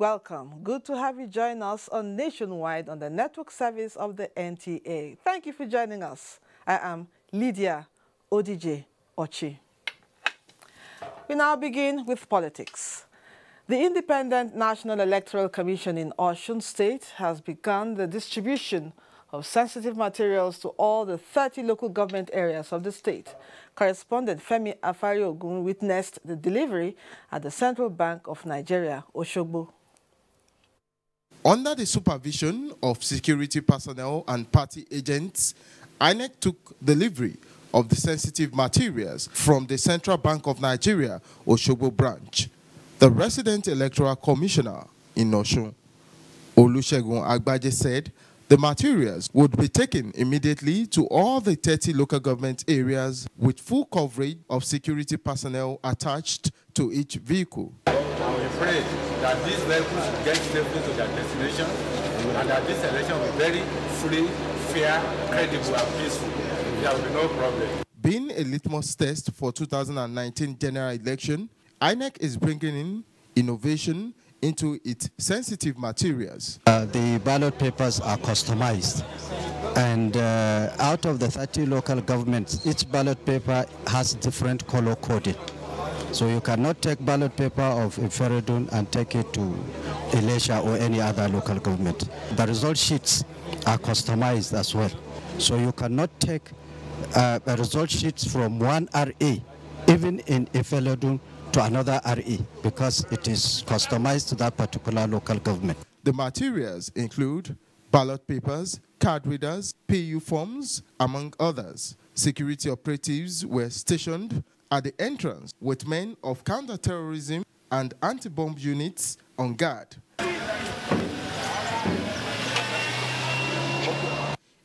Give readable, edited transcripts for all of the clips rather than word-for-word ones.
welcome. Good to have you join us on Nationwide on the network service of the NTA. Thank you for joining us. I am Lydia Odije Ochi. We now begin with politics. The Independent National Electoral Commission in Osun State has begun the distribution of sensitive materials to all the 30 local government areas of the state. Correspondent Femi Afariogun witnessed the delivery at the Central Bank of Nigeria, Osogbo. Under the supervision of security personnel and party agents, INEC took delivery of the sensitive materials from the Central Bank of Nigeria, Osogbo branch. The resident electoral commissioner in Osun, Olusegun Agbaje, said the materials would be taken immediately to all the 30 local government areas with full coverage of security personnel attached to each vehicle. I'm afraid that these vehicles will get safely to their destination and that this election will be very free, fair, credible and peaceful. There will be no problem. Being a litmus test for 2019 general election, INEC is bringing in innovation into its sensitive materials. The ballot papers are customized, and out of the 30 local governments, each ballot paper has different color coding. So you cannot take ballot paper of Iferedun and take it to Elisha or any other local government. The result sheets are customized as well. So you cannot take a result sheets from one RA, even in Iferedun, to another RE, because it is customized to that particular local government. The materials include ballot papers, card readers, PU forms, among others. Security operatives were stationed at the entrance with men of counter-terrorism and anti-bomb units on guard.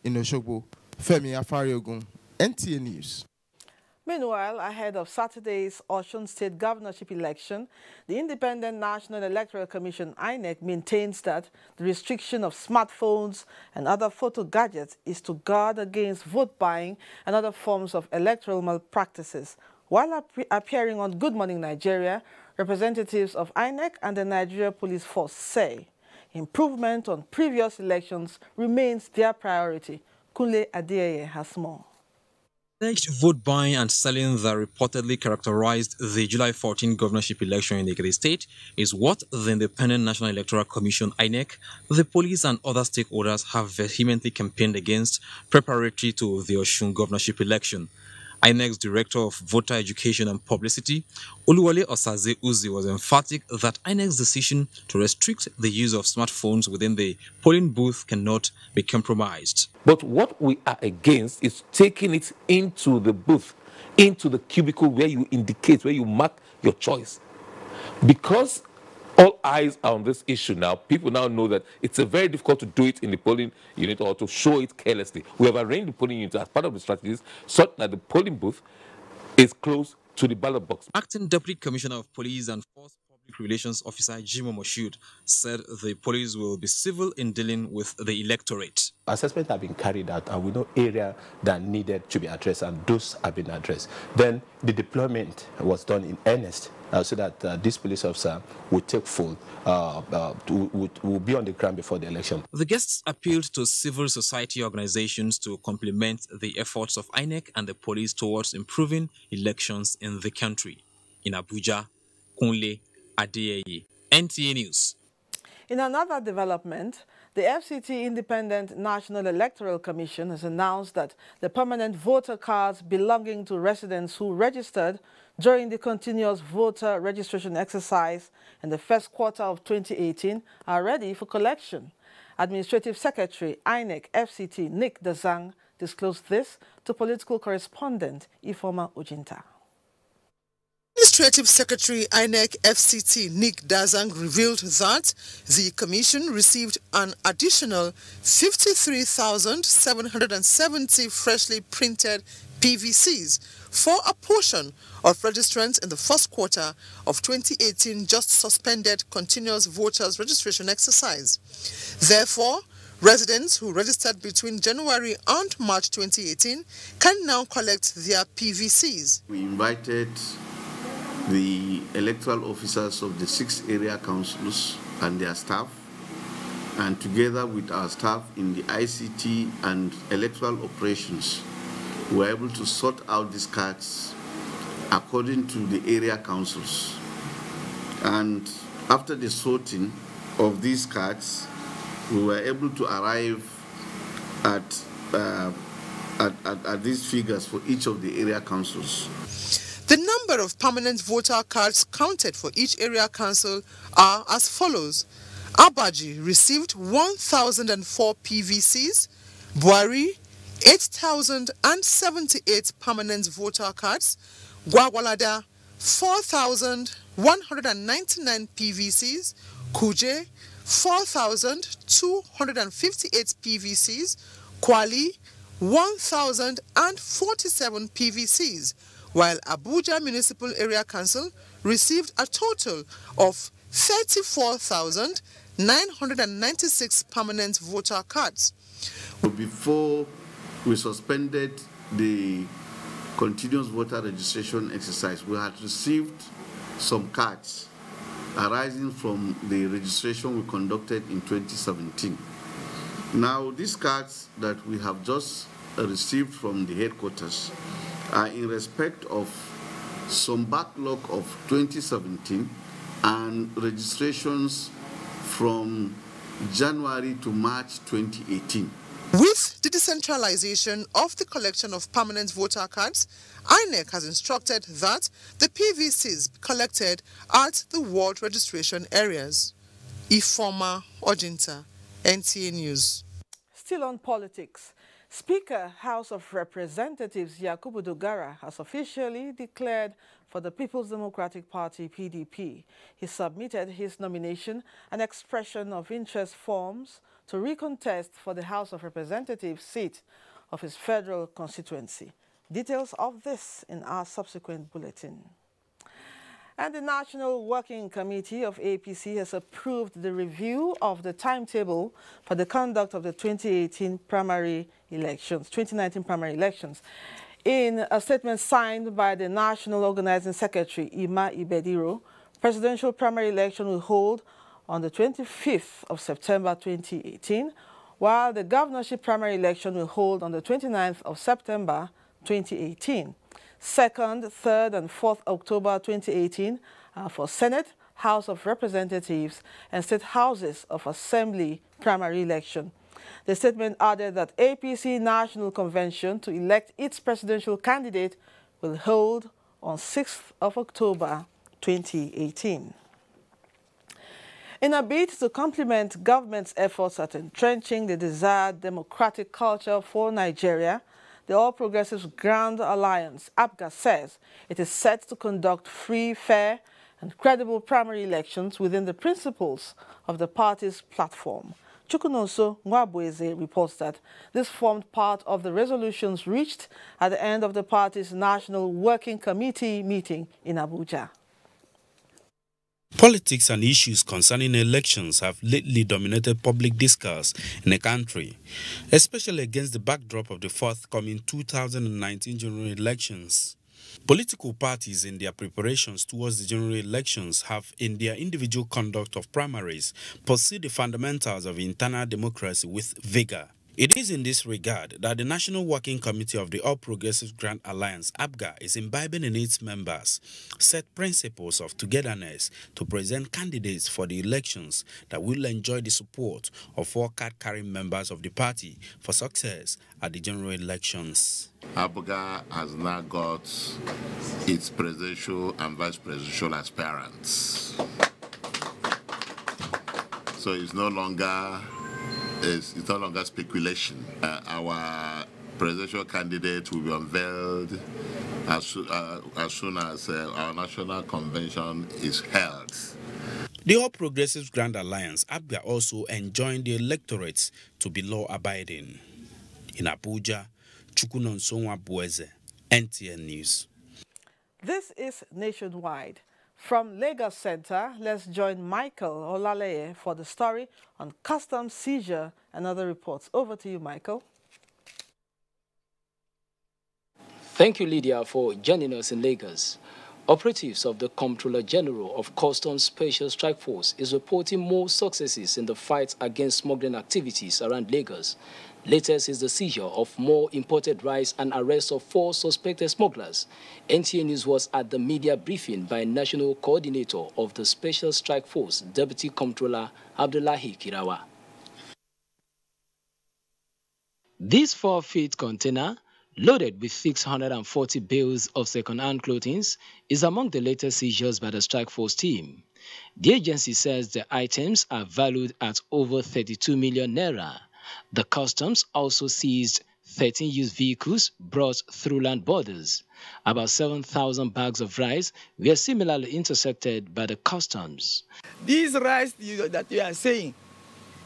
In Osogbo, Femi Afariogun, NTA News. Meanwhile, ahead of Saturday's Osun State governorship election, the Independent National Electoral Commission, INEC, maintains that the restriction of smartphones and other photo gadgets is to guard against vote buying and other forms of electoral malpractices. While appearing on Good Morning Nigeria, representatives of INEC and the Nigeria Police Force say improvement on previous elections remains their priority. Kunle Adeyeye has more. Alleged vote buying and selling that reportedly characterized the July 14 governorship election in Ekiti State is what the Independent National Electoral Commission, INEC, the police and other stakeholders have vehemently campaigned against preparatory to the Osun governorship election. INEC's Director of Voter Education and Publicity, Oluwole Osaze Uzi, was emphatic that INEC's decision to restrict the use of smartphones within the polling booth cannot be compromised. But what we are against is taking it into the booth, into the cubicle where you indicate, where you mark your choice. Because all eyes are on this issue now, people now know that it's very difficult to do it in the polling unit or to show it carelessly. We have arranged the polling unit as part of the strategies such that the polling booth is close to the ballot box. Acting Deputy Commissioner of Police and Force Public Relations Officer Jimo Moshood said the police will be civil in dealing with the electorate. Assessments have been carried out and we know areas that needed to be addressed, and those have been addressed. Then the deployment was done in earnest so that this police officer would take full, will be on the ground before the election. The guests appealed to civil society organizations to complement the efforts of INEC and the police towards improving elections in the country. In Abuja, Kunle Adeyeye, NTA News. In another development, the FCT Independent National Electoral Commission has announced that the permanent voter cards belonging to residents who registered during the continuous voter registration exercise in the first quarter of 2018 are ready for collection. Administrative Secretary INEC FCT Nick Dazang disclosed this to political correspondent Ifoma Ojinta. Administrative Secretary INEC FCT Nick Dazang revealed that the Commission received an additional 53,770 freshly printed PVCs for a portion of registrants in the first quarter of 2018 just suspended continuous voters registration exercise. Therefore, residents who registered between January and March 2018 can now collect their PVCs. We invited the electoral officers of the 6 area councils and their staff, and together with our staff in the ICT and electoral operations, we were able to sort out these cards according to the area councils. And after the sorting of these cards, we were able to arrive at these figures for each of the area councils. The number of permanent voter cards counted for each area council are as follows. Abuja received 1,004 PVCs, Buari 8,078 permanent voter cards, Gwagwalada 4,199 PVCs, Kuje 4,258 PVCs, Kwali 1,047 PVCs, while Abuja Municipal Area Council received a total of 34,996 permanent voter cards. Before we suspended the continuous voter registration exercise, we had received some cards arising from the registration we conducted in 2017. Now, these cards that we have just received from the headquarters are in respect of some backlog of 2017 and registrations from January to March 2018. With the decentralization of the collection of permanent voter cards, INEC has instructed that the PVCs be collected at the ward registration areas. Ifoma Ojinta, NTA News. Still on politics, Speaker, House of Representatives Yakubu Dogara has officially declared for the People's Democratic Party, PDP. He submitted his nomination and expression of interest forms to recontest for the House of Representatives seat of his federal constituency. Details of this in our subsequent bulletin. And the National Working Committee of APC has approved the review of the timetable for the conduct of the 2019 primary elections. In a statement signed by the National Organizing Secretary, Ima Ibediro, presidential primary election will hold on the 25th of September 2018, while the governorship primary election will hold on the 29th of September 2018. 2nd, 3rd, and 4th October 2018 for Senate, House of Representatives, and State Houses of Assembly primary election. The statement added that APC National Convention to elect its presidential candidate will hold on 6th of October 2018. In a bid to complement government's efforts at entrenching the desired democratic culture for Nigeria, the All Progressives Grand Alliance, ABGA, says it is set to conduct free, fair, and credible primary elections within the principles of the party's platform. Chukwunonso Nwabueze reports that this formed part of the resolutions reached at the end of the party's National Working Committee meeting in Abuja. Politics and issues concerning elections have lately dominated public discourse in the country, especially against the backdrop of the forthcoming 2019 general elections. Political parties in their preparations towards the general elections have, in their individual conduct of primaries, pursued the fundamentals of internal democracy with vigor. It is in this regard that the National Working Committee of the All Progressives Grand Alliance, ABGA, is imbibing in its members set principles of togetherness to present candidates for the elections that will enjoy the support of all card-carrying members of the party for success at the general elections. ABGA has now got its presidential and vice presidential aspirants. So it's no longer speculation. Our presidential candidate will be unveiled as soon as our national convention is held. The All Progressives Grand Alliance, ABGA, also enjoined the electorates to be law-abiding. In Abuja, Chukwunonso Nwabueze, NTA News. This is Nationwide. From Lagos Center, let's join Michael Olaleye for the story on customs seizure and other reports. Over to you, Michael. Thank you, Lydia, for joining us in Lagos. Operatives of the Comptroller General of Customs Special Strike Force is reporting more successes in the fight against smuggling activities around Lagos. Latest is the seizure of more imported rice and arrest of 4 suspected smugglers. NTA News was at the media briefing by National Coordinator of the Special Strike Force, Deputy Comptroller Abdullahi Kirawa. This 4-feet container, loaded with 640 bales of second-hand clothing, is among the latest seizures by the Strike Force team. The agency says the items are valued at over 32 million naira. The customs also seized 13 used vehicles brought through land borders. About 7,000 bags of rice were similarly intercepted by the customs. These rice that you are saying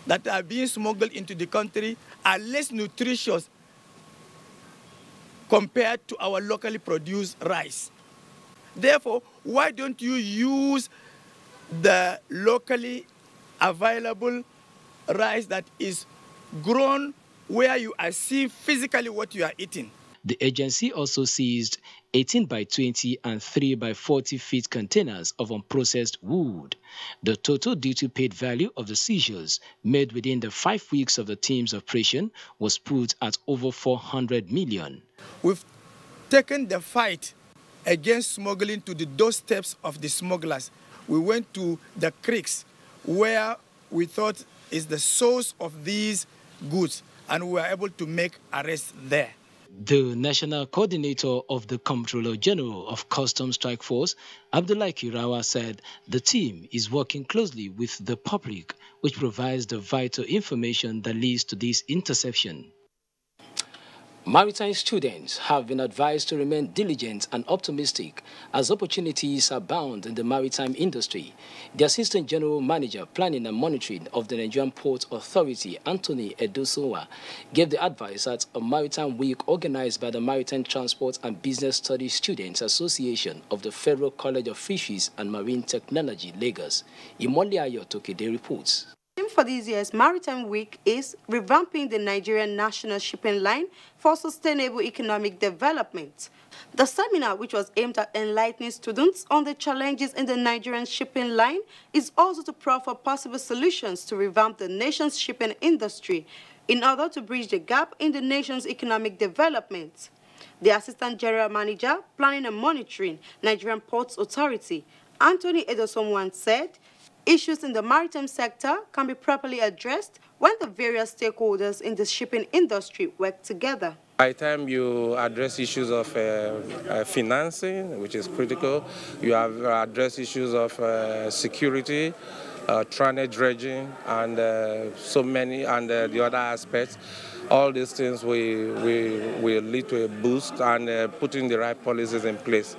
that are being smuggled into the country are less nutritious compared to our locally produced rice. Therefore, why don't you use the locally available rice that is grown where you are seeing physically what you are eating? The agency also seized 18 by 20 and 3 by 40 feet containers of unprocessed wood. The total duty paid value of the seizures made within the 5 weeks of the team's operation was put at over 400 million. We've taken the fight against smuggling to the doorsteps of the smugglers. We went to the creeks where we thought is the source of these goods, and we were able to make arrests there. The National Coordinator of the Comptroller General of Customs Strike Force, Abdullahi Kirawa, said the team is working closely with the public, which provides the vital information that leads to this interception. Maritime students have been advised to remain diligent and optimistic as opportunities abound in the maritime industry. The Assistant General Manager, Planning and Monitoring of the Nigerian Port Authority, Anthony Edosowa, gave the advice at a Maritime Week organized by the Maritime Transport and Business Studies Students Association of the Federal College of Fisheries and Marine Technology, Lagos. Imoli Ayo Tokede reports. The theme for this year's Maritime Week is revamping the Nigerian national shipping line for sustainable economic development. The seminar, which was aimed at enlightening students on the challenges in the Nigerian shipping line, is also to proffer possible solutions to revamp the nation's shipping industry in order to bridge the gap in the nation's economic development. The Assistant General Manager, Planning and Monitoring, Nigerian Ports Authority, Anthony Edosowa, said issues in the maritime sector can be properly addressed when the various stakeholders in the shipping industry work together. By the time you address issues of financing, which is critical, you have addressed issues of security, transit dredging, and so many, and the other aspects. All these things will lead to a boost and putting the right policies in place.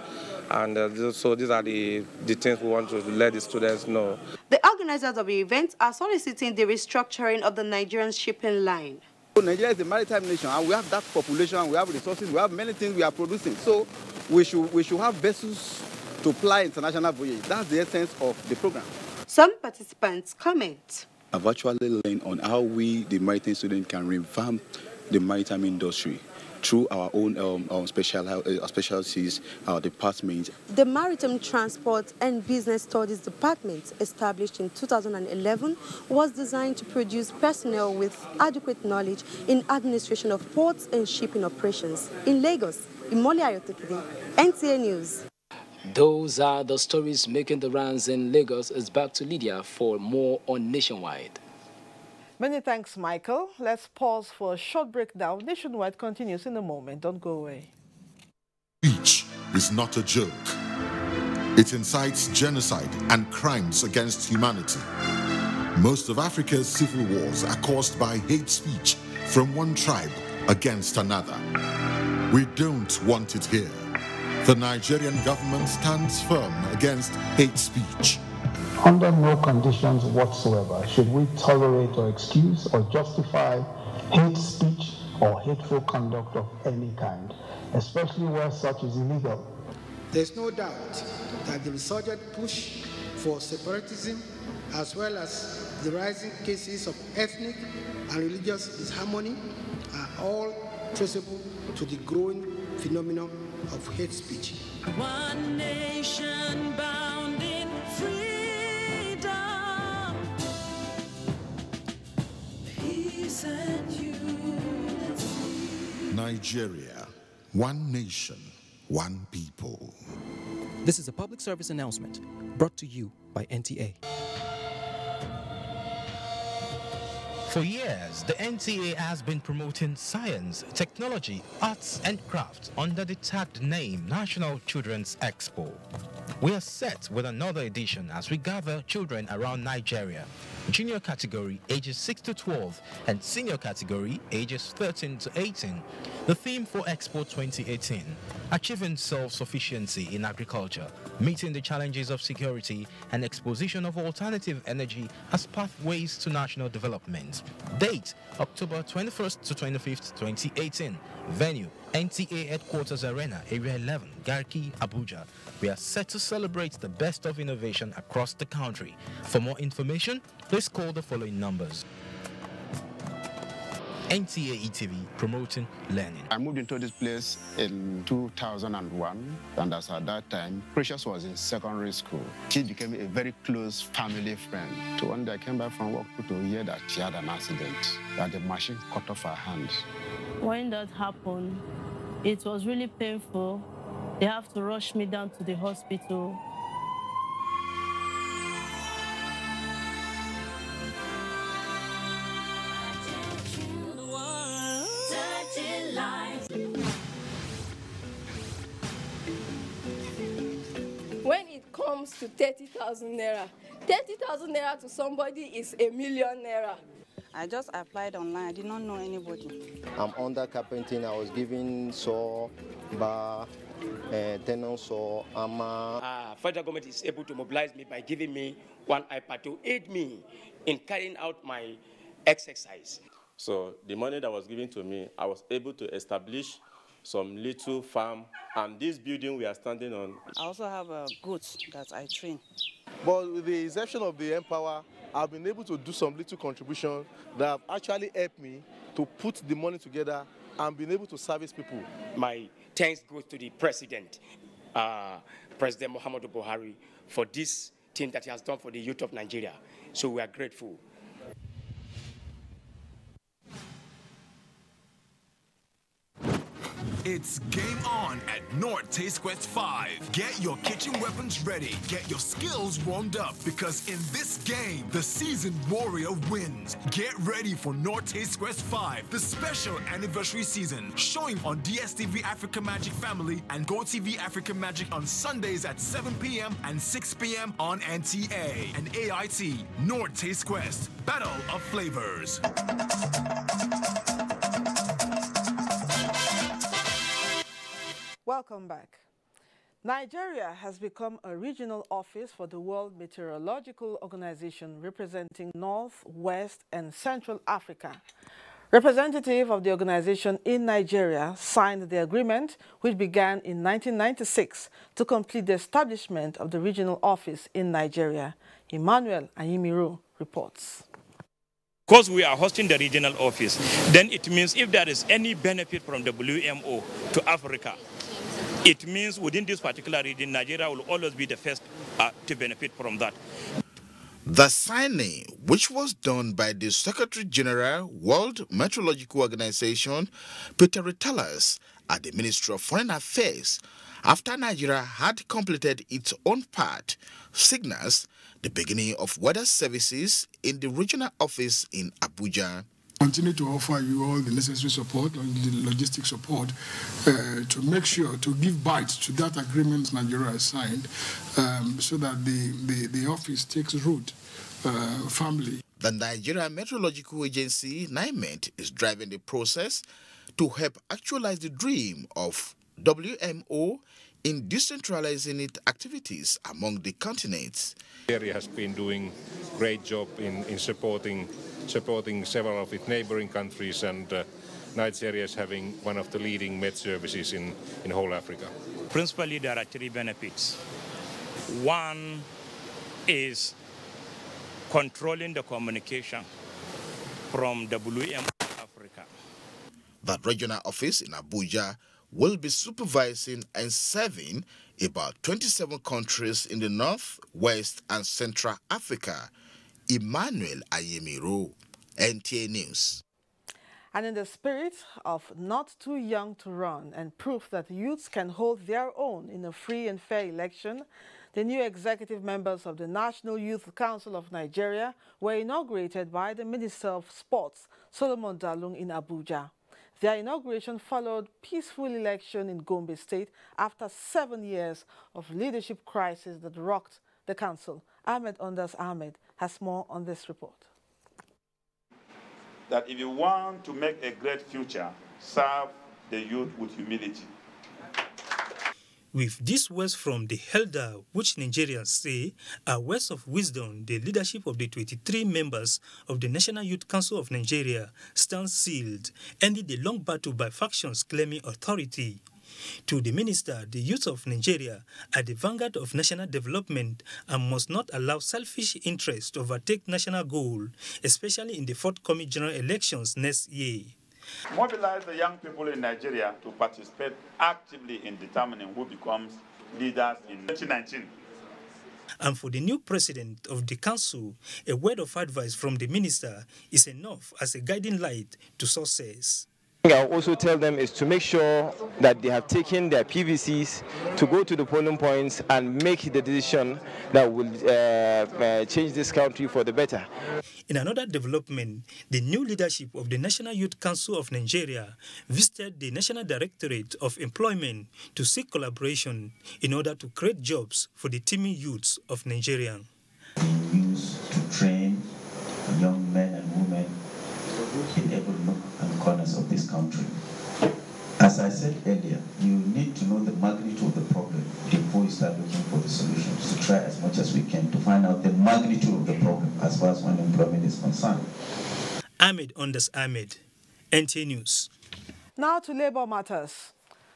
And so these are the things we want to let the students know. The organizers of the event are soliciting the restructuring of the Nigerian shipping line. Nigeria is a maritime nation, and we have that population, we have resources, we have many things we are producing. So we should have vessels to ply international voyages. That's the essence of the program. Some participants comment. I've actually learned on how we, the maritime students, can revamp the maritime industry through our own specialties, our department. The Maritime Transport and Business Studies Department, established in 2011, was designed to produce personnel with adequate knowledge in administration of ports and shipping operations. In Lagos, Imoli Ayotokide, NTA News. Those are the stories making the rounds in Lagos. It's back to Lydia for more on Nationwide. Many thanks, Michael. Let's pause for a short break now. Nationwide continues in a moment. Don't go away. Speech is not a joke. It incites genocide and crimes against humanity. Most of Africa's civil wars are caused by hate speech from one tribe against another. We don't want it here. The Nigerian government stands firm against hate speech. Under no conditions whatsoever should we tolerate or excuse or justify hate speech or hateful conduct of any kind, especially where such is illegal. There's no doubt that the resurgent push for separatism, as well as the rising cases of ethnic and religious disharmony, are all traceable to the growing phenomenon of hate speech. One nation bound in freedom, peace and unity. Nigeria, one nation, one people. This is a public service announcement brought to you by NTA. For years, the NTA has been promoting science, technology, arts and crafts under the tagged name National Children's Expo. We are set with another edition as we gather children around Nigeria, junior category ages 6 to 12 and senior category ages 13 to 18. The theme for Expo 2018, achieving self-sufficiency in agriculture, meeting the challenges of security and exposition of alternative energy as pathways to national development. Date, October 21st to 25th, 2018. Venue, NTA Headquarters Arena, Area 11, Garki, Abuja. We are set to celebrate the best of innovation across the country. For more information, please call the following numbers. NTA ETV, promoting learning. I moved into this place in 2001, and as at that time, Precious was in secondary school. She became a very close family friend. So one day I came back from work to hear that she had an accident, that the machine cut off her hand. When that happened, it was really painful. They have to rush me down to the hospital. When it comes to 30,000 naira, 30,000 naira to somebody is a million naira. I just applied online. I did not know anybody. I'm under carpenting. I was given saw, bar, tenant saw, hammer. Federal government is able to mobilize me by giving me one iPad to aid me in carrying out my exercise. So the money that was given to me, I was able to establish some little farm, and this building we are standing on. I also have goats that I train. But with the exception of the Empower, I've been able to do some little contribution that have actually helped me to put the money together and been able to service people. My thanks goes to the President, President Muhammadu Buhari, for this thing that he has done for the youth of Nigeria. So we are grateful. It's game on at North Taste Quest 5. Get your kitchen weapons ready. Get your skills warmed up, because in this game, the seasoned warrior wins. Get ready for North Taste Quest 5, the special anniversary season, showing on DSTV Africa Magic Family and GoTV Africa Magic on Sundays at 7 p.m. and 6 p.m. on NTA and AIT. North Taste Quest, Battle of Flavors. Welcome back. Nigeria has become a regional office for the World Meteorological Organization representing North, West, and Central Africa. Representative of the organization in Nigeria signed the agreement, which began in 1996 to complete the establishment of the regional office in Nigeria. Emmanuel Ayimiru reports. Because we are hosting the regional office, then it means if there is any benefit from WMO to Africa, it means within this particular region, Nigeria will always be the first to benefit from that. The signing, which was done by the Secretary General, World Meteorological Organization, Peter Retalas, at the Ministry of Foreign Affairs, after Nigeria had completed its own part, signals the beginning of weather services in the regional office in Abuja. Continue to offer you all the necessary support, the logistic support, to make sure to give bite to that agreement Nigeria has signed, so that the office takes root firmly. The Nigeria Meteorological Agency, NIMET, is driving the process to help actualize the dream of WMO in decentralizing its activities among the continents. Nigeria has been doing a great job in supporting several of its neighboring countries, and Nigeria is having one of the leading Met services in whole Africa. Principally, there are three benefits. One is controlling the communication from WMO Africa. The regional office in Abuja will be supervising and serving about 27 countries in the North, West, and Central Africa. Emmanuel Ayemiro, NTA News. And in the spirit of not too young to run and proof that youths can hold their own in a free and fair election, the new executive members of the National Youth Council of Nigeria were inaugurated by the Minister of Sports, Solomon Dalung, in Abuja. Their inauguration followed peaceful election in Gombe State after 7 years of leadership crisis that rocked the council. Ahmed Ondas Ahmed has more on this report. That if you want to make a great future, serve the youth with humility. With these words from the elder, which Nigerians say are words of wisdom, the leadership of the 23 members of the National Youth Council of Nigeria stands sealed, ending the long battle by factions claiming authority. To the minister, the youth of Nigeria are the vanguard of national development and must not allow selfish interests to overtake national goal, especially in the forthcoming general elections next year. Mobilize the young people in Nigeria to participate actively in determining who becomes leaders in 2019. And for the new president of the council, a word of advice from the minister is enough as a guiding light to success. I'll also tell them is to make sure that they have taken their PVCs to go to the polling points and make the decision that will change this country for the better. In another development, the new leadership of the National Youth Council of Nigeria visited the National Directorate of Employment to seek collaboration in order to create jobs for the teeming youths of Nigeria. Being used to train young men and women in every nook and corners of this country. As I said earlier, you need to know the magnitude of the problem before you start looking for the solutions, to try as much as we can to find out the magnitude of the problem as far as unemployment is concerned. Ahmed Ondas Ahmed, NTA News. Now to labor matters.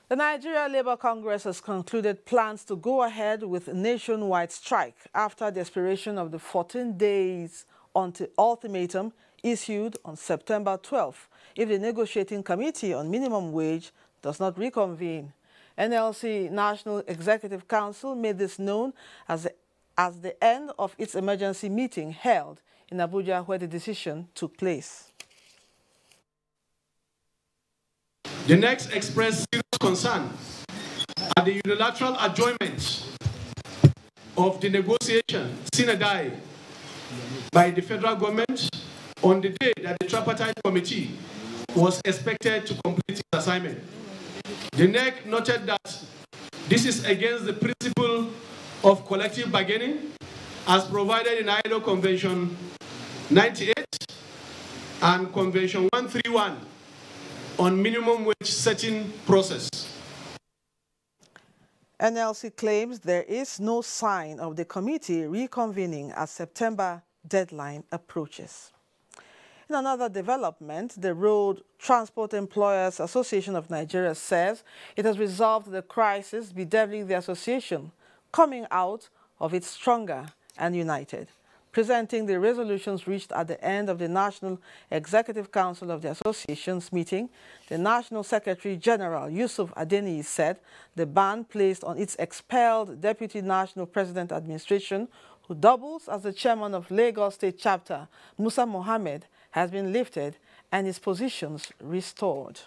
The Nigeria Labour Congress has concluded plans to go ahead with a nationwide strike after the expiration of the 14 days ultimatum issued on September 12th if the negotiating committee on minimum wage does not reconvene. NLC National Executive Council made this known as the end of its emergency meeting held in Abuja, where the decision took place. The next expressed serious concern at the unilateral adjournment of the negotiation sine die by the federal government on the day that the tripartite committee was expected to complete its assignment. The NEC noted that this is against the principle of collective bargaining as provided in ILO Convention 98 and Convention 131 on minimum wage setting process. NLC claims there is no sign of the committee reconvening as September deadline approaches. In another development, the Road Transport Employers Association of Nigeria says it has resolved the crisis bedeviling the association, coming out of it stronger and united. Presenting the resolutions reached at the end of the National Executive Council of the Association's meeting, the National Secretary General Yusuf Adeniyi said the ban placed on its expelled Deputy National President Administration, who doubles as the chairman of Lagos State Chapter, Musa Mohammed, has been lifted and his positions restored.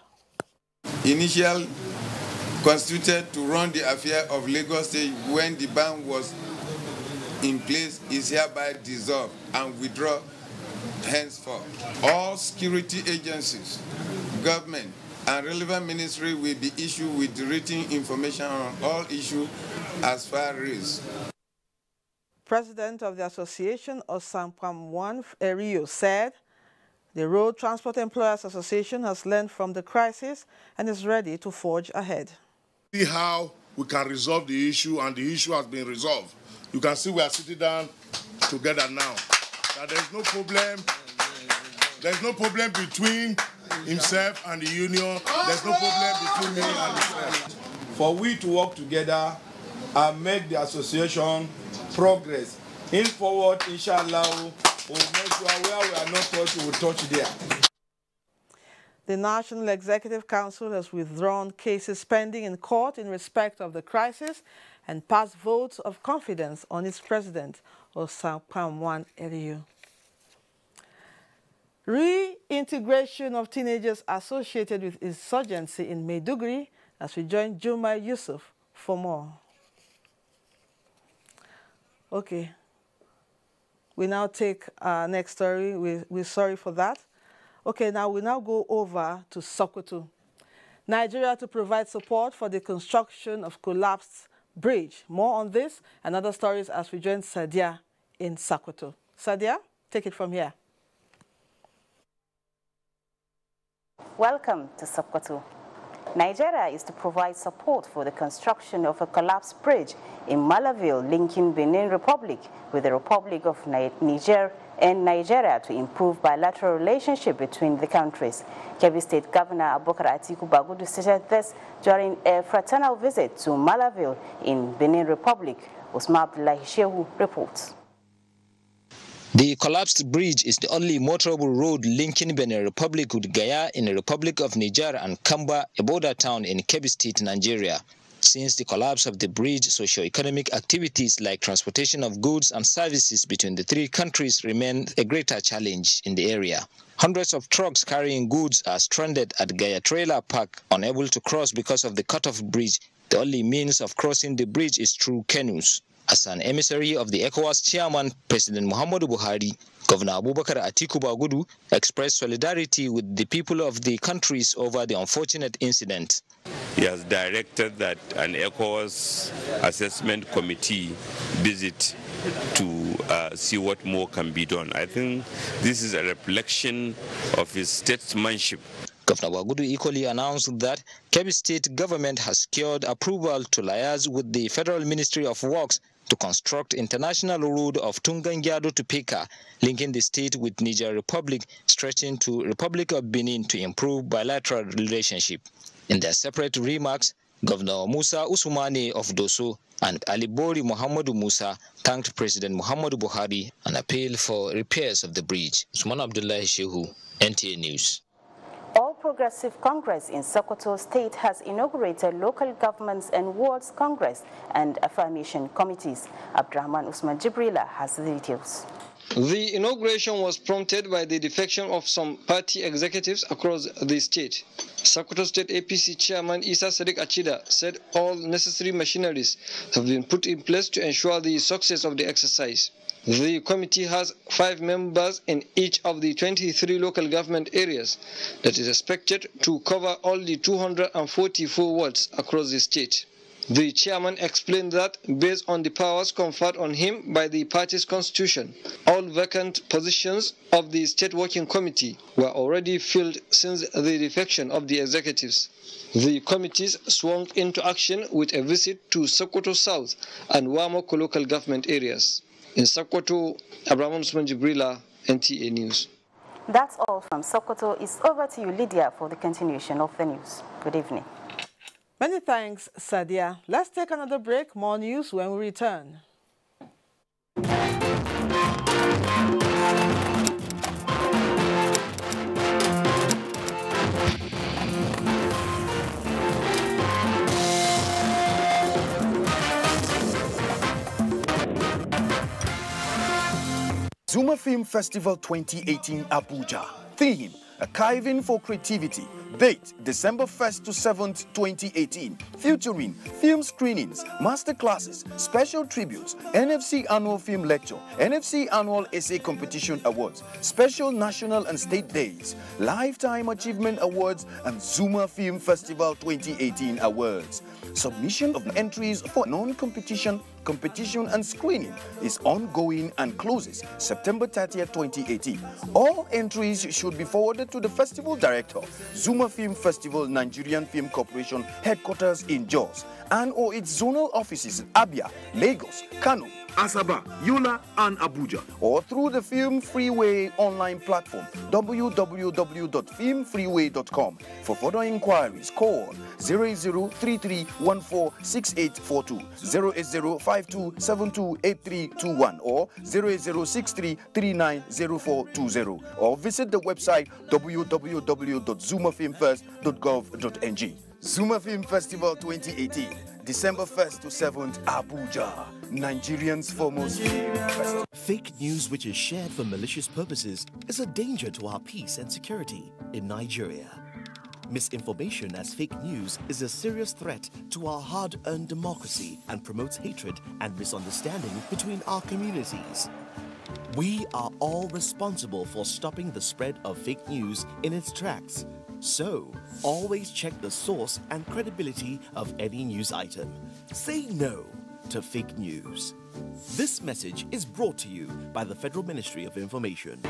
Initially constituted to run the affair of Lagos State when the ban was in place is hereby dissolved and withdraw henceforth. All security agencies, government, and relevant ministry will be issued with written information on all issues as far as. President of the association, Osampamwan Erio, said the Road Transport Employers Association has learned from the crisis and is ready to forge ahead. See how we can resolve the issue, and the issue has been resolved. You can see we are sitting down together now. That there's no problem. There's no problem between himself and the union. There's no problem between me and himself. For we to work together and make the association progress. In forward, inshallah, we'll make sure where we are not touched, we will touch there. The National Executive Council has withdrawn cases pending in court in respect of the crisis and passed votes of confidence on its president, Osakwamwan Eliu. Reintegration of teenagers associated with insurgency in Maiduguri, as we join Juma Yusuf for more. Okay. We now take our next story. We're sorry for that. Okay, now we now go over to Sokoto. Nigeria to provide support for the construction of collapsed bridge. More on this and other stories as we join Sadia in Sokoto. Sadia, take it from here. Welcome to Sokoto. Nigeria is to provide support for the construction of a collapsed bridge in Malaville linking Benin Republic with the Republic of Niger and Nigeria to improve bilateral relationship between the countries. Kebbi State Governor Abubakar Atiku Bagudu stated this during a fraternal visit to Malaville in Benin Republic. Usman Abdullahi Shehu reports. The collapsed bridge is the only motorable road linking Benin Republic with Gaya in the Republic of Niger and Kamba, a border town in Kebbi State, Nigeria. Since the collapse of the bridge, socio-economic activities like transportation of goods and services between the three countries remain a greater challenge in the area. Hundreds of trucks carrying goods are stranded at Gaya Trailer Park, unable to cross because of the cut-off bridge. The only means of crossing the bridge is through canoes. As an emissary of the ECOWAS chairman, President Muhammadu Buhari, Governor Abubakar Atiku Bagudu expressed solidarity with the people of the countries over the unfortunate incident. He has directed that an ECOWAS assessment committee visit to see what more can be done. I think this is a reflection of his statesmanship. Governor Bagudu equally announced that Kebbi State government has secured approval to liaise with the Federal Ministry of Works to construct international road of Tungangyado to Peka, linking the state with Niger Republic, stretching to Republic of Benin to improve bilateral relationship. In their separate remarks, Governor Musa Usumani of Doso and Ali Bori Muhammadu Musa thanked President Muhammadu Buhari and appealed for repairs of the bridge. Usman Abdullahi Shehu, NTA News. All Progressive Congress in Sokoto State has inaugurated local governments and wards congress and affirmation committees. Abdurrahman Usman Jibrila has the details. The inauguration was prompted by the defection of some party executives across the state. Sokoto State APC Chairman Isa Sadiq Achida said all necessary machineries have been put in place to ensure the success of the exercise. The committee has 5 members in each of the 23 local government areas that is expected to cover all the 244 wards across the state. The chairman explained that based on the powers conferred on him by the party's constitution, all vacant positions of the state working committee were already filled since the defection of the executives. The committees swung into action with a visit to Sokoto South and Wamoko local government areas. In Sokoto, Abraham Usman Jibrila, NTA News. That's all from Sokoto. It's over to you, Lydia, for the continuation of the news. Good evening. Many thanks, Sadia. Let's take another break. More news when we return. Zuma Film Festival 2018 Abuja. Theme: Archiving for Creativity. Date: December 1st to 7th, 2018. Featuring film screenings, master classes, special tributes, NFC Annual Film Lecture, NFC Annual Essay Competition Awards, special national and state days, Lifetime Achievement Awards, and Zuma Film Festival 2018 Awards. Submission of entries for non-competition, competition and screening is ongoing and closes September 30th, 2018. All entries should be forwarded to the festival director, Zuma Film Festival Nigerian Film Corporation, headquarters in Jos, and or its zonal offices in Abia, Lagos, Kano, Asaba, Yola, and Abuja. Or through the Film Freeway online platform, www.filmfreeway.com. For further inquiries, call 0033146842, 08052728321, or 08063390420, or visit the website www.zumafilmfest.gov.ng. Zuma Film Festival 2018, December 1st to 7th, Abuja, Nigerians' foremost film festival. Fake news which is shared for malicious purposes is a danger to our peace and security in Nigeria. Misinformation as fake news is a serious threat to our hard-earned democracy and promotes hatred and misunderstanding between our communities. We are all responsible for stopping the spread of fake news in its tracks. So, always check the source and credibility of any news item. Say no to fake news. This message is brought to you by the Federal Ministry of Information.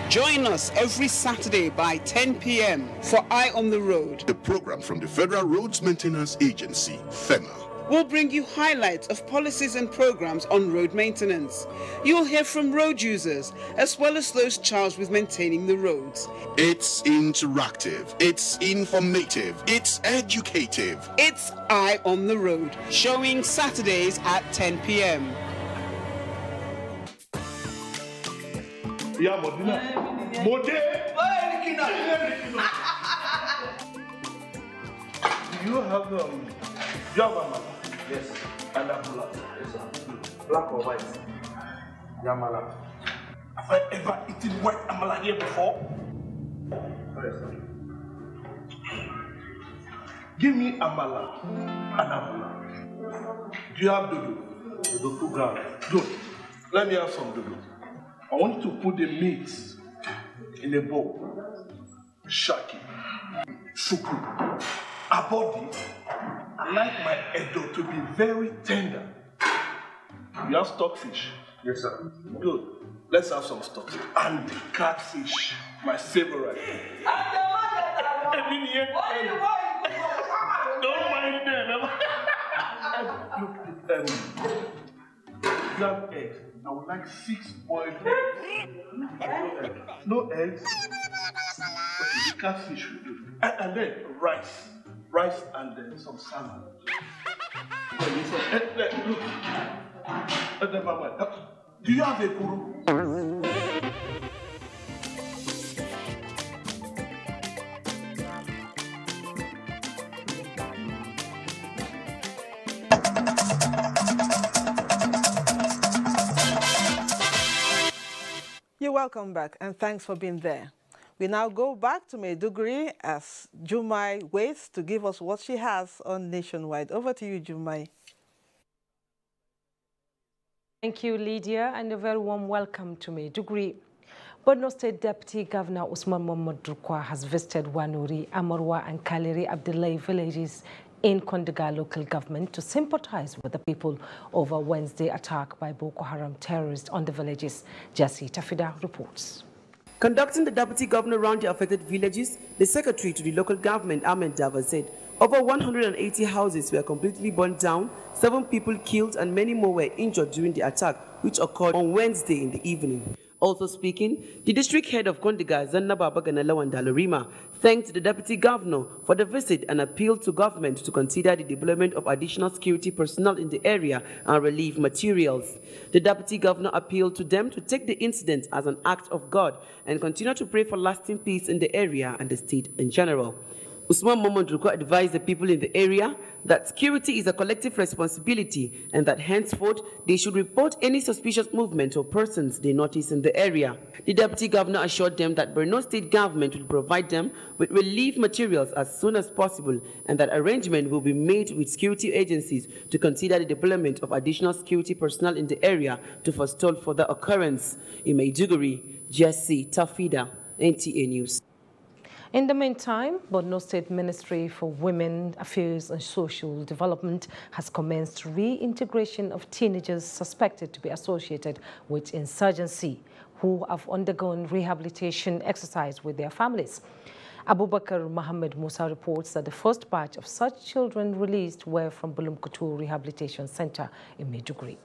Join us every Saturday by 10 p.m. for Eye on the Road, The program from the Federal Roads Maintenance Agency, FEMA. We'll bring you highlights of policies and programs on road maintenance. You'll hear from road users as well as those charged with maintaining the roads. It's interactive, it's informative, it's educative. It's Eye on the Road, showing Saturdays at 10 p.m. Yeah, Modena. Do you have amala? Yes. And abula? Yes, sir. Black or white? Yamala. Have I ever eaten white amala here before? Yes, sir. Give me amala and abula. Do you have dodo? Dodo 2 grams. Good. Let me have some dodo. I want you to put the meat in a bowl. Shaki, suku, abodi. I like my edo to be very tender. You have stockfish? Yes, sir. Good. Let's have some stockfish. And the catfish, my favorite. Don't mind them. Look, you have eggs. I would like 6 boiled eggs. No eggs? Okay, the catfish will do. And then rice. Rice and then some salad. Look. Do you have a kuru? You're welcome back, and thanks for being there. We now go back to Maiduguri as Jumai waits to give us what she has on Nationwide. Over to you, Jumai. Thank you, Lydia, and a very warm welcome to Maiduguri. Borno State Deputy Governor Usman Mohammed Drukwa has visited Wanuri, Amarwa, and Kaleri Abdullahi villages in Kondaga local government to sympathize with the people over Wednesday attack by Boko Haram terrorists on the villages. Jassi Tafida reports. Conducting the deputy governor around the affected villages, the secretary to the local government, Ahmed Dava, said over 180 houses were completely burned down, 7 people killed, and many more were injured during the attack, which occurred on Wednesday in the evening. Also speaking, the district head of Kondiga, Zanna Babagana Lawandalarima, thanked the deputy governor for the visit and appealed to government to consider the deployment of additional security personnel in the area and relief materials. The deputy governor appealed to them to take the incident as an act of God and continue to pray for lasting peace in the area and the state in general. Usman Mohammed Ruko advised the people in the area that security is a collective responsibility and that henceforth they should report any suspicious movement or persons they notice in the area. The deputy governor assured them that Borno State government will provide them with relief materials as soon as possible and that arrangement will be made with security agencies to consider the deployment of additional security personnel in the area to forestall further occurrence. In Maiduguri, Jassi Tafida, NTA News. In the meantime, Borno State Ministry for Women Affairs and Social Development has commenced reintegration of teenagers suspected to be associated with insurgency who have undergone rehabilitation exercise with their families. Abubakar Mohammed Musa reports that the first batch of such children released were from Bulumkutu Rehabilitation Center in Maiduguri.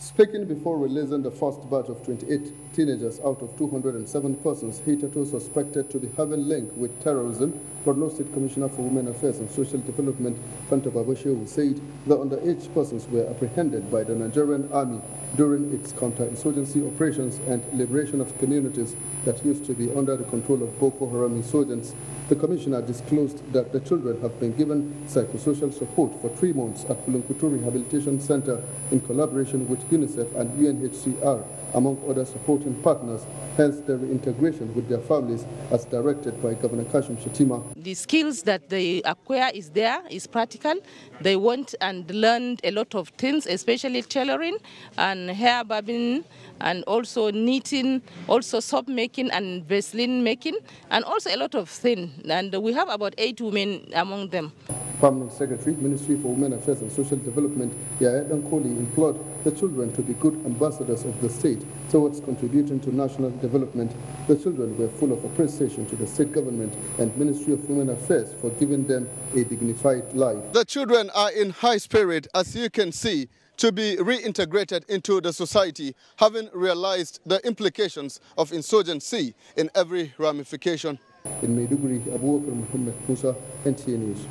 Speaking before releasing the first batch of 28 teenagers out of 207 persons hitherto suspected to be having link with terrorism, Borno State Commissioner for Women Affairs and Social Development, Fanta Babashewu, said the underage persons were apprehended by the Nigerian Army during its counter-insurgency operations and liberation of communities that used to be under the control of Boko Haram insurgents. The Commissioner disclosed that the children have been given psychosocial support for 3 months at Bulunkutu Rehabilitation Center in collaboration with UNICEF and UNHCR, among other supporting partners, hence their reintegration with their families as directed by Governor Kashim Shettima. The skills that they acquire is practical. They want and learn a lot of things, especially tailoring and hair bobbing, and also knitting, also soap making and bracelet making, and also a lot of things. And we have about 8 women among them. Permanent Secretary, Ministry for Women Affairs and Social Development, Yaya Dankoli, implored the children to be good ambassadors of the state towards contributing to national development. The children were full of appreciation to the state government and Ministry of Women Affairs for giving them a dignified life. The children are in high spirit, as you can see, to be reintegrated into the society, having realized the implications of insurgency in every ramification. In Maiduguri, Abubakar Muhammad Musa, NTA News.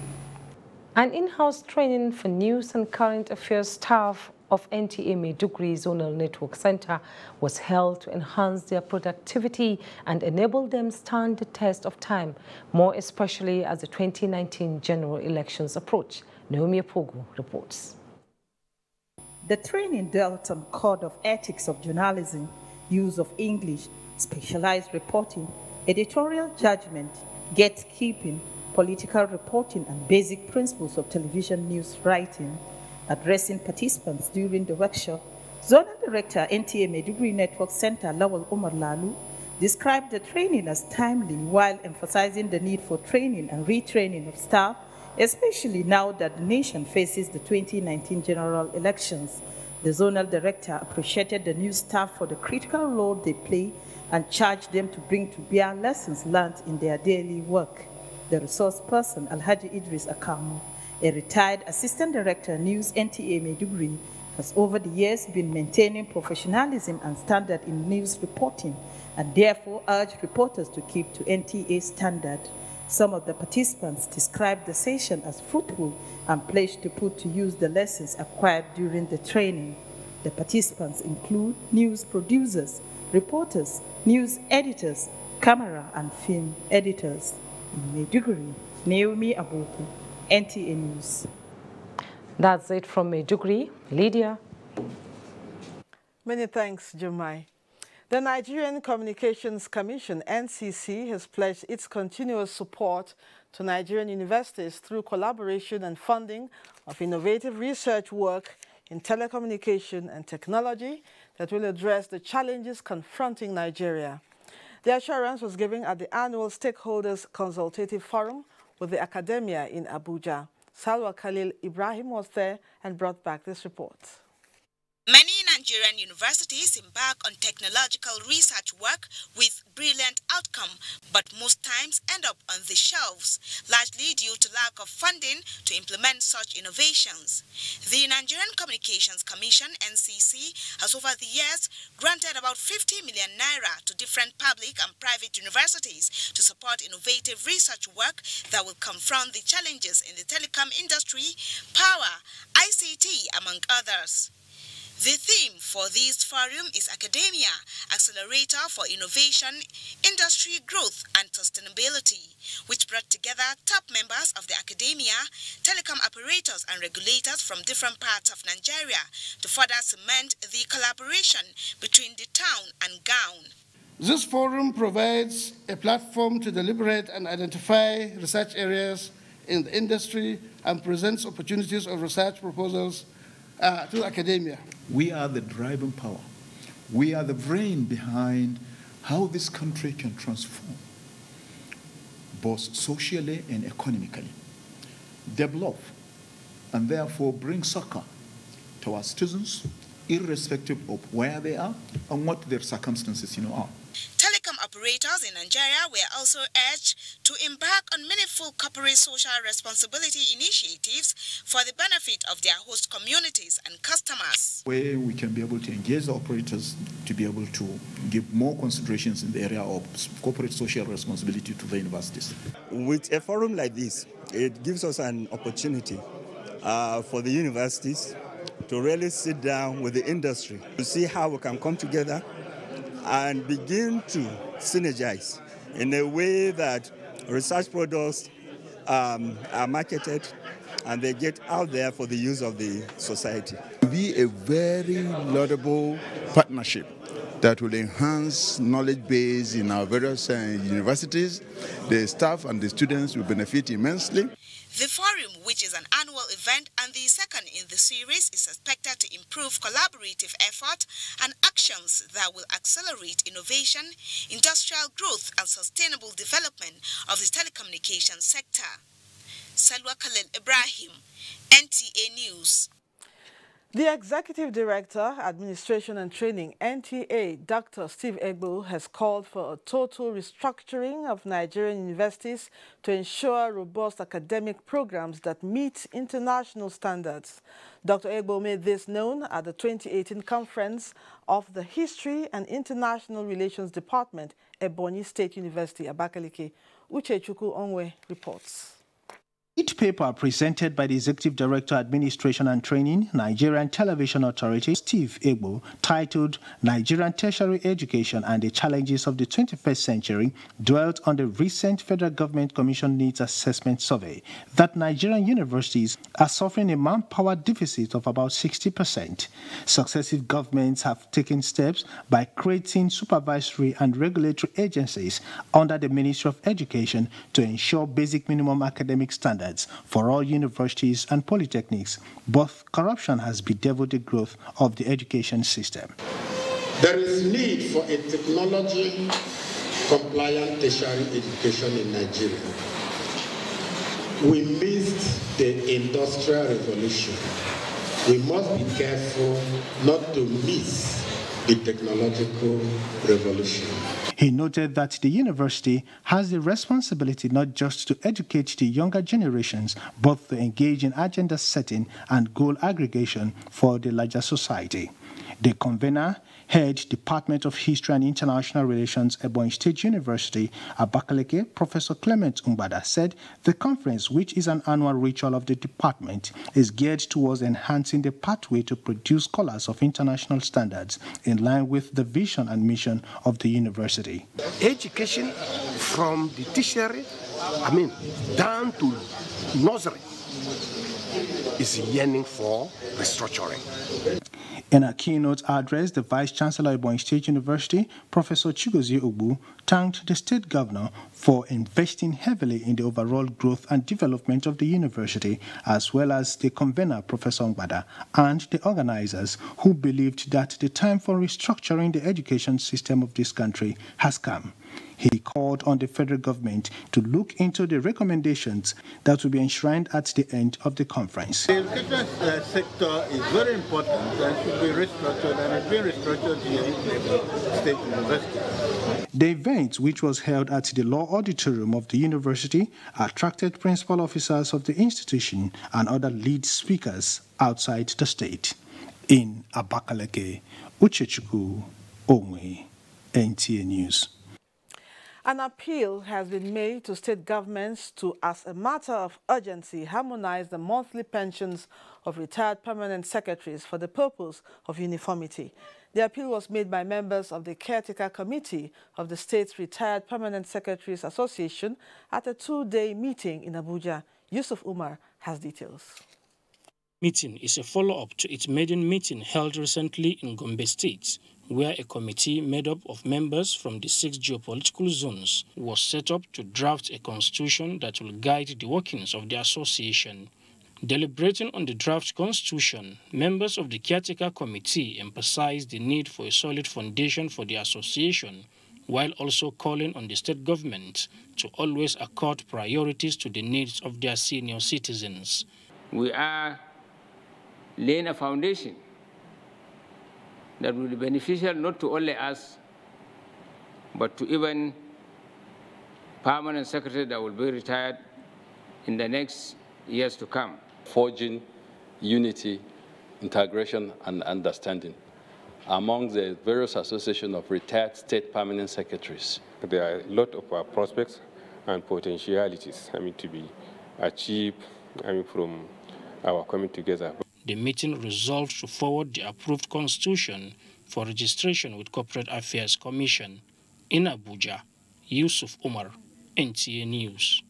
An in-house training for news and current affairs staff of NTA Maiduguri Zonal Network Center was held to enhance their productivity and enable them stand the test of time, more especially as the 2019 general elections approach. Naomi Apogu reports. The training dealt on code of ethics of journalism, use of English, specialized reporting, editorial judgment, gatekeeping, political reporting, and basic principles of television news writing. Addressing participants during the workshop, Zonal Director, NTA Maiduguri Network Center, Lawal Umar Lalu, described the training as timely while emphasizing the need for training and retraining of staff, especially now that the nation faces the 2019 general elections. The Zonal Director appreciated the new staff for the critical role they play and charged them to bring to bear lessons learned in their daily work. The resource person, Alhaji Idris Akamu, a retired Assistant Director, News NTA Maiduguri, has over the years been maintaining professionalism and standard in news reporting and therefore urged reporters to keep to NTA standard. Some of the participants described the session as fruitful and pledged to put to use the lessons acquired during the training. The participants include news producers, reporters, news editors, camera and film editors. In Maiduguri, Naomi Abuku, NTA News. That's it from Maiduguri. Lydia. Many thanks, Jumai. The Nigerian Communications Commission, NCC, has pledged its continuous support to Nigerian universities through collaboration and funding of innovative research work in telecommunication and technology that will address the challenges confronting Nigeria. The assurance was given at the annual Stakeholders Consultative Forum with the academia in Abuja. Salwa Khalil Ibrahim was there and brought back this report. Many Nigerian universities embark on technological research work with brilliant outcome, but most times end up on the shelves, largely due to lack of funding to implement such innovations. The Nigerian Communications Commission, NCC, has over the years granted about 50 million naira to different public and private universities to support innovative research work that will confront the challenges in the telecom industry, power, ICT, among others. The theme for this forum is Academia, Accelerator for Innovation, Industry Growth and Sustainability, which brought together top members of the academia, telecom operators and regulators from different parts of Nigeria to further cement the collaboration between the town and gown. This forum provides a platform to deliberate and identify research areas in the industry and presents opportunities of research proposals to academia. We are the driving power. We are the brain behind how this country can transform, both socially and economically, develop, and therefore bring succor to our citizens, irrespective of where they are and what their circumstances are. Telecom operators Professionals in Nigeria were also urged to embark on meaningful corporate social responsibility initiatives for the benefit of their host communities and customers. Where we can be able to engage the operators to be able to give more considerations in the area of corporate social responsibility to the universities. With a forum like this, it gives us an opportunity for the universities to really sit down with the industry to see how we can come together and begin to synergize in a way that research products are marketed and they get out there for the use of the society. It will be a very laudable partnership that will enhance knowledge base in our various universities. The staff and the students will benefit immensely. The forum, which is an annual event and the second in the series, is expected to improve collaborative effort and actions that will accelerate innovation, industrial growth and sustainable development of the telecommunications sector. Salwa Khalil Ibrahim, NTA News. The Executive Director, Administration and Training, NTA, Dr. Steve Egbo, has called for a total restructuring of Nigerian universities to ensure robust academic programs that meet international standards. Dr. Egbo made this known at the 2018 conference of the History and International Relations Department, Ebonyi State University, Abakaliki. Uchechukwu Onwe reports. White paper presented by the Executive Director, Administration and Training, Nigerian Television Authority, Steve Egbo, titled Nigerian Tertiary Education and the Challenges of the 21st Century, dwelt on the recent Federal Government Commission Needs Assessment Survey that Nigerian universities are suffering a manpower deficit of about 60%. Successive governments have taken steps by creating supervisory and regulatory agencies under the Ministry of Education to ensure basic minimum academic standards for all universities and polytechnics, but corruption has bedeviled the growth of the education system. There is need for a technology-compliant tertiary education in Nigeria. We missed the Industrial Revolution. We must be careful not to miss the technological revolution. He noted that the university has the responsibility not just to educate the younger generations, but to engage in agenda setting and goal aggregation for the larger society. The convener, head Department of History and International Relations, Ebonyi State University, Abakaliki, Professor Clement Umbada, said the conference, which is an annual ritual of the department, is geared towards enhancing the pathway to produce scholars of international standards in line with the vision and mission of the university. Education from the tertiary, down to nursery, is yearning for restructuring. In a keynote address, the Vice-Chancellor of Ebonyi State University, Professor Chigozie Ogbu, thanked the state governor for investing heavily in the overall growth and development of the university, as well as the convener, Professor Ngbada, and the organizers who believed that the time for restructuring the education system of this country has come. He called on the federal government to look into the recommendations that will be enshrined at the end of the conference. The education sector is very important and should be restructured, and it's been restructured here in the State University. The event, which was held at the Law Auditorium of the university, attracted principal officers of the institution and other lead speakers outside the state. In Abakaliki, Uchechukwu Onwe, NTA News. An appeal has been made to state governments to, as a matter of urgency, harmonize the monthly pensions of retired permanent secretaries for the purpose of uniformity. The appeal was made by members of the Caretaker Committee of the State's Retired Permanent Secretaries Association at a two-day meeting in Abuja. Yusuf Umar has details. Meeting is a follow-up to its maiden meeting held recently in Gombe State, where a committee made up of members from the 6 geopolitical zones was set up to draft a constitution that will guide the workings of the association. Deliberating on the draft constitution, members of the Caretaker Committee emphasized the need for a solid foundation for the association, while also calling on the state government to always accord priorities to the needs of their senior citizens. We are laying a foundation that will be beneficial not to only us, but to even permanent secretary that will be retired in the next years to come. Forging unity, integration, and understanding among the various associations of retired state permanent secretaries. There are a lot of prospects and potentialities, to be achieved, from our coming together. The meeting resolved to forward the approved constitution for registration with Corporate Affairs Commission. In Abuja, Yusuf Umar, NTA News.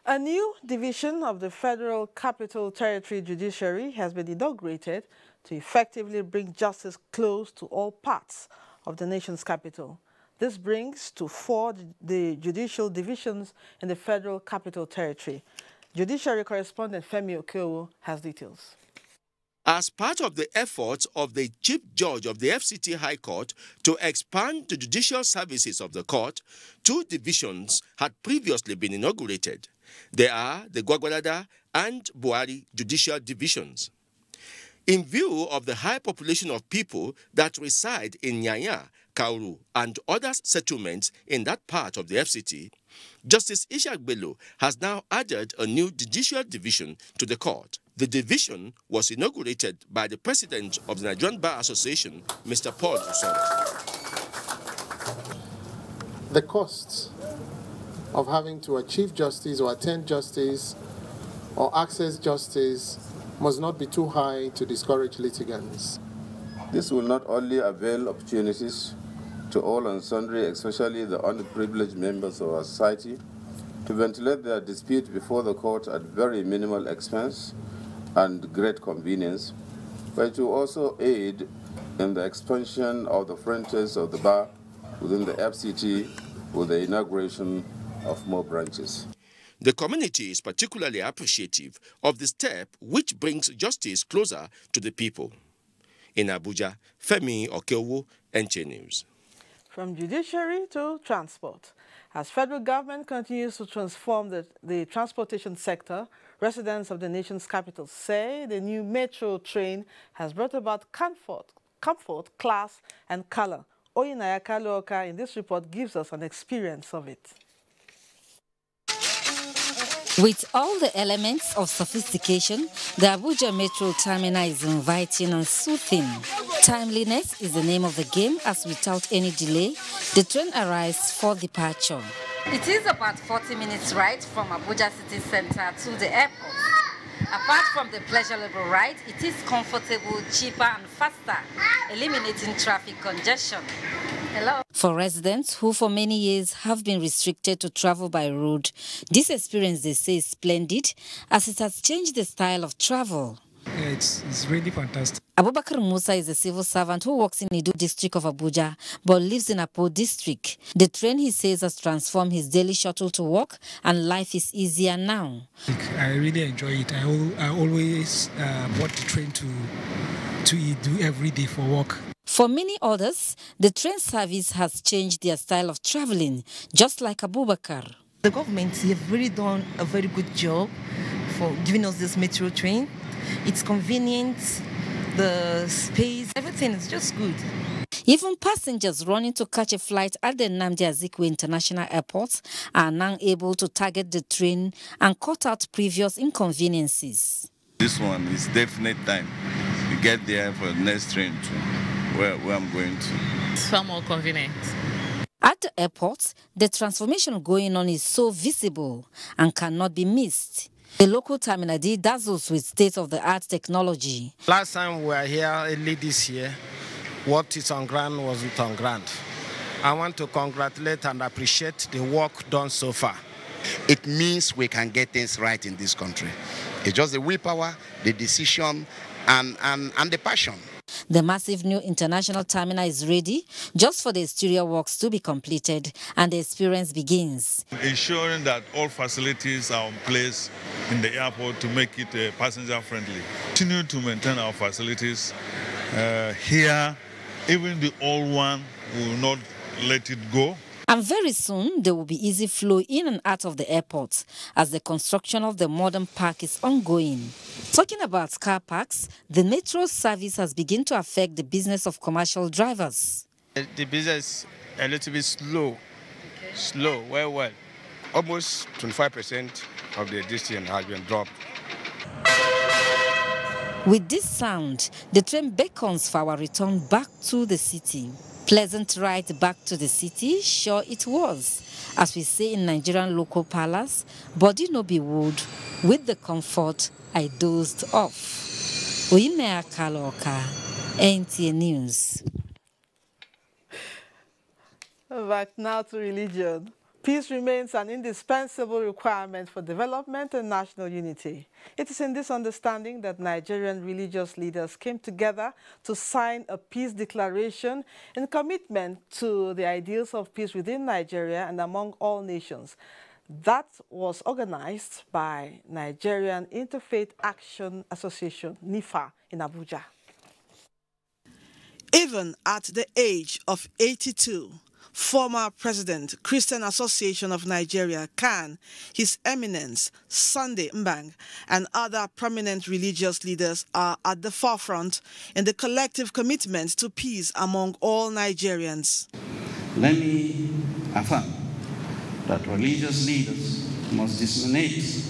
A new division of the Federal Capital Territory Judiciary has been inaugurated to effectively bring justice close to all parts of the nation's capital. This brings to 4 the judicial divisions in the Federal Capital Territory. Judiciary correspondent Femi Okeowo has details. As part of the efforts of the Chief Judge of the FCT High Court to expand the judicial services of the court, 2 divisions had previously been inaugurated. They are the Gwagwalada and Buhari judicial divisions. In view of the high population of people that reside in Nyanya, Kauru, and other settlements in that part of the FCT, Justice Ishak Bello has now added a new judicial division to the court. The division was inaugurated by the president of the Nigerian Bar Association, Mr. Paul Usoro. The costs of having to achieve justice or attend justice or access justice must not be too high to discourage litigants. This will not only avail opportunities to all and sundry, especially the underprivileged members of our society, to ventilate their dispute before the court at very minimal expense and great convenience, but to also aid in the expansion of the frontiers of the bar within the FCT with the inauguration of more branches. The community is particularly appreciative of the step which brings justice closer to the people. In Abuja, Femi Okeowo, NTA News. From judiciary to transport. As federal government continues to transform the transportation sector, residents of the nation's capital say the new metro train has brought about comfort, class, and color. Oyinaya Kaluoka in this report gives us an experience of it. With all the elements of sophistication, the Abuja Metro Terminal is inviting and soothing. Timeliness is the name of the game, as without any delay, the train arrives for departure. It is about 40 minutes ride from Abuja city center to the airport. Apart from the pleasurable ride, it is comfortable, cheaper and faster, eliminating traffic congestion. Hello. For residents who for many years have been restricted to travel by road, this experience, they say, is splendid as it has changed the style of travel. Yeah, it's really fantastic. Abubakar Musa is a civil servant who works in Idu district of Abuja but lives in Apo district. The train, he says, has transformed his daily shuttle to work and life is easier now. I really enjoy it. I always board the train to Idu every day for work. For many others, the train service has changed their style of traveling, just like Abubakar. The government have really done a very good job for giving us this metro train. It's convenient, the space, everything is just good. Even passengers running to catch a flight at the Nnamdi Azikiwe International Airport are now able to target the train and cut out previous inconveniences. This one is definite time. You get there for the next train to where I'm going to. It's far more convenient. At the airport, the transformation going on is so visible and cannot be missed. The local terminal dazzles with state-of-the-art technology. Last time we were here early this year, what is on ground wasn't on ground. I want to congratulate and appreciate the work done so far. It means we can get things right in this country. It's just the willpower, the decision, and the passion. The massive new international terminal is ready just for the exterior works to be completed and the experience begins. Ensuring that all facilities are in place in the airport to make it passenger friendly. Continue to maintain our facilities here. Even the old one, we will not let it go. And very soon, there will be easy flow in and out of the airport as the construction of the modern park is ongoing. Talking about car parks, the metro service has begun to affect the business of commercial drivers. The business is a little bit slow slow, well. Almost 25% of the distance has been dropped. With this sound, the train beckons for our return back to the city. Pleasant ride back to the city, sure it was. As we say in Nigerian local palace, body no be wood, with the comfort I dozed off. Oyinaya Kaloka, NTA News. Back now to religion. Peace remains an indispensable requirement for development and national unity. It is in this understanding that Nigerian religious leaders came together to sign a peace declaration in commitment to the ideals of peace within Nigeria and among all nations. That was organized by Nigerian Interfaith Action Association, NIFA, in Abuja. Even at the age of 82, former President, Christian Association of Nigeria, CAN, His Eminence, Sunday Mbang, and other prominent religious leaders are at the forefront in the collective commitment to peace among all Nigerians. Let me affirm that religious leaders must disseminate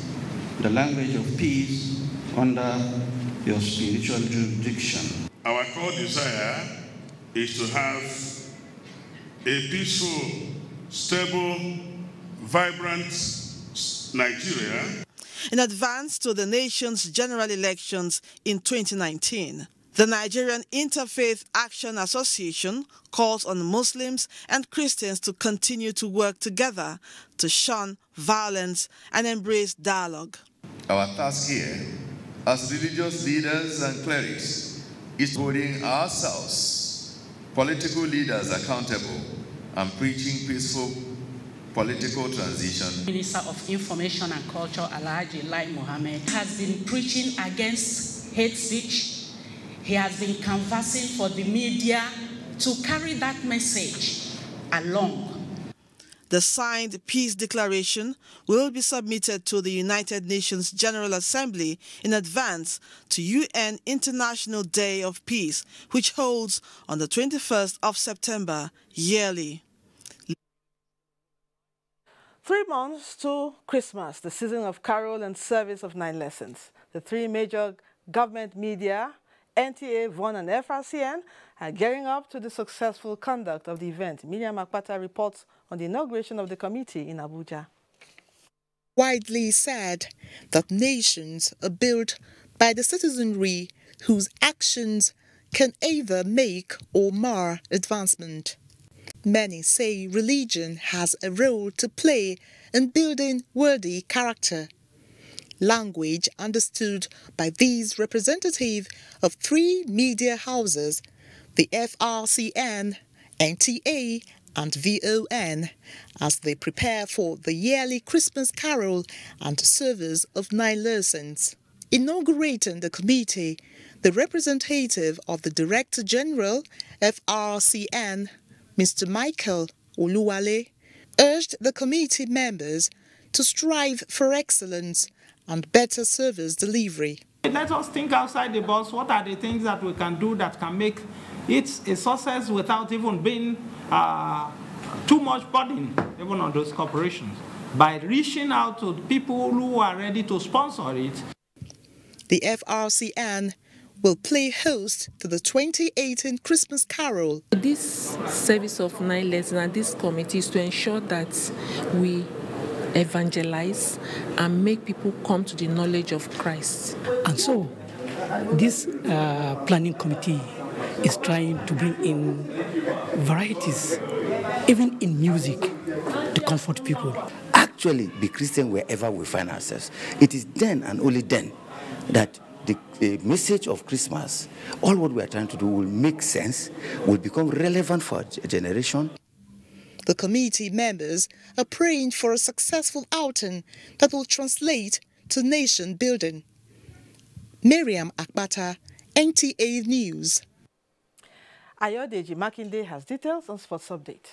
the language of peace under your spiritual jurisdiction. Our core desire is to have a peaceful, stable, vibrant Nigeria. In advance to the nation's general elections in 2019, the Nigerian Interfaith Action Association calls on Muslims and Christians to continue to work together to shun violence and embrace dialogue. Our task here, as religious leaders and clerics, is holding ourselves, political leaders, accountable and preaching peaceful political transition. Minister of Information and Culture, Alhaji Lai Mohammed, has been preaching against hate speech. He has been canvassing for the media to carry that message along. The signed peace declaration will be submitted to the United Nations General Assembly in advance to UN International Day of Peace, which holds on the 21st of September yearly. 3 months to Christmas, the season of carol and service of 9 lessons. The 3 major government media, NTA, VON and FRCN, are gearing up to the successful conduct of the event. Miriam Akpata reports on the inauguration of the committee in Abuja. Widely said that nations are built by the citizenry whose actions can either make or mar advancement. Many say religion has a role to play in building worthy character. Language understood by these representatives of 3 media houses, the FRCN, NTA and VON, as they prepare for the yearly Christmas carol and service of 9 lessons. Inaugurating the committee, the representative of the Director General, FRCN, Mr. Michael Oluwale, urged the committee members to strive for excellence and better service delivery. Let us think outside the box. What are the things that we can do that can make it a success without even being too much burden, even on those corporations, by reaching out to people who are ready to sponsor it. The FRCN will play host to the 2018 Christmas Carol. This service of 9 lessons and this committee is to ensure that we evangelize and make people come to the knowledge of Christ. And so this planning committee is trying to bring in varieties, even in music, to comfort people. Actually, be Christian wherever we find ourselves. It is then and only then that the message of Christmas, all what we are trying to do will make sense, will become relevant for a generation. The committee members are praying for a successful outing that will translate to nation building. Miriam Akbata, NTA News. Ayodeji Makinde has details on Sports Update.